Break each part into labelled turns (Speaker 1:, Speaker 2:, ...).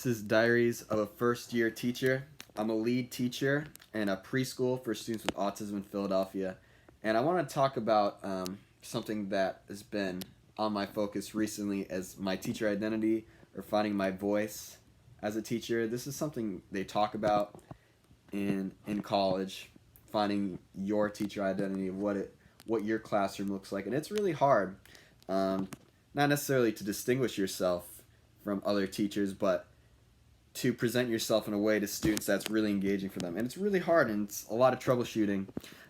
Speaker 1: This is Diaries of a First Year Teacher. I'm a lead teacher in a preschool for students with autism in Philadelphia. And I want to talk about something that has been on my focus recently as my teacher identity or finding my voice as a teacher. This is something they talk about in college, finding your teacher identity, what your classroom looks like. And it's really hard, not necessarily to distinguish yourself from other teachers, but to present yourself in a way to students that's really engaging for them. And it's really hard, and it's a lot of troubleshooting,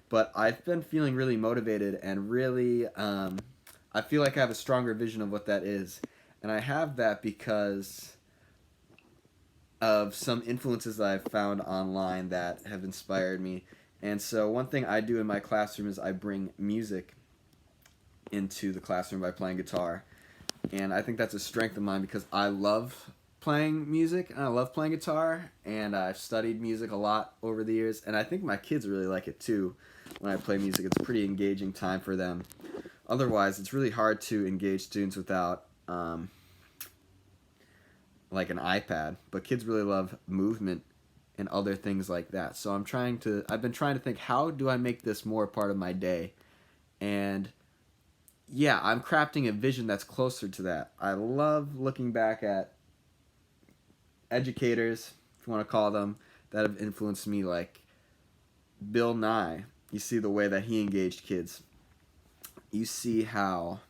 Speaker 1: but I've been feeling really motivated and really, I feel like I have a stronger vision of what that is. And I have that because of some influences that I've found online that have inspired me. And so one thing I do in my classroom is I bring music into the classroom by playing guitar. And I think that's a strength of mine because I love playing music and I love playing guitar, and I've studied music a lot over the years, and I think my kids really like it too. When I play music, it's a pretty engaging time for them. Otherwise, it's really hard to engage students without like an iPad, but kids really love movement and other things like that. So I've been trying to think, how do I make this more a part of my day? And yeah, I'm crafting a vision that's closer to that. I love looking back at educators, if you want to call them, that have influenced me, like Bill Nye. You see the way that he engaged kids. You see how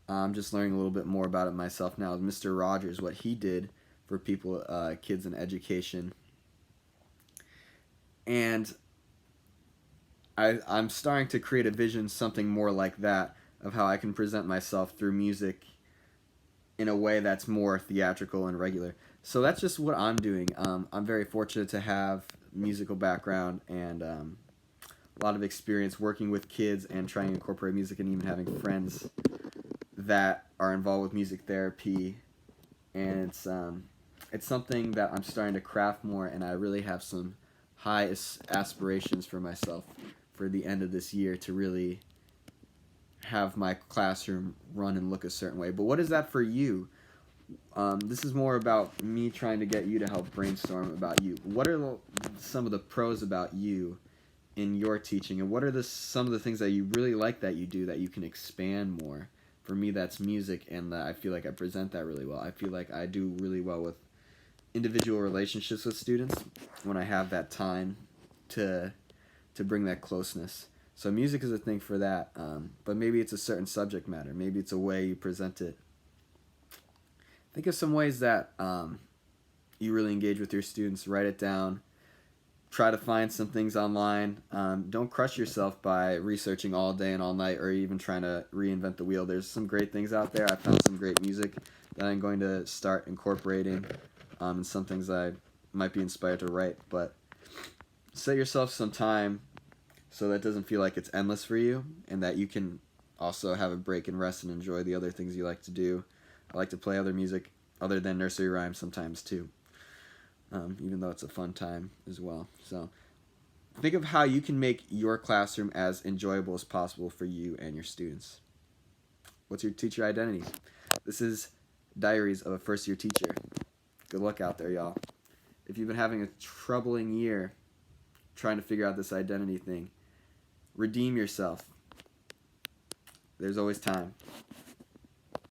Speaker 1: I'm just learning a little bit more about it myself now. Mr. Rogers, what he did for people, kids in education. And I'm starting to create a vision, something more like that, of how I can present myself through music in a way that's more theatrical and regular. So that's just what I'm doing. I'm very fortunate to have musical background and a lot of experience working with kids and trying to incorporate music, and even having friends that are involved with music therapy. And it's something that I'm starting to craft more, and I really have some high aspirations for myself for the end of this year to really have my classroom run and look a certain way. But what is that for you? This is more about me trying to get you to help brainstorm about you. What are some of the pros about you in your teaching, and what are some of the things that you really like that you do that you can expand more? For me, that's music, and I feel like I present that really well. I feel like I do really well with individual relationships with students when I have that time to bring that closeness. So music is a thing for that, but maybe it's a certain subject matter. Maybe it's a way you present it. Think of some ways that you really engage with your students. Write it down. Try to find some things online. Don't crush yourself by researching all day and all night, or even trying to reinvent the wheel. There's some great things out there. I found some great music that I'm going to start incorporating, and some things I might be inspired to write. But set yourself some time so that it doesn't feel like it's endless for you, and that you can also have a break and rest and enjoy the other things you like to do. I like to play other music other than nursery rhymes sometimes too, even though it's a fun time as well. So think of how you can make your classroom as enjoyable as possible for you and your students. What's your teacher identity? This is Diaries of a First Year Teacher. Good luck out there, y'all. If you've been having a troubling year trying to figure out this identity thing, redeem yourself. There's always time.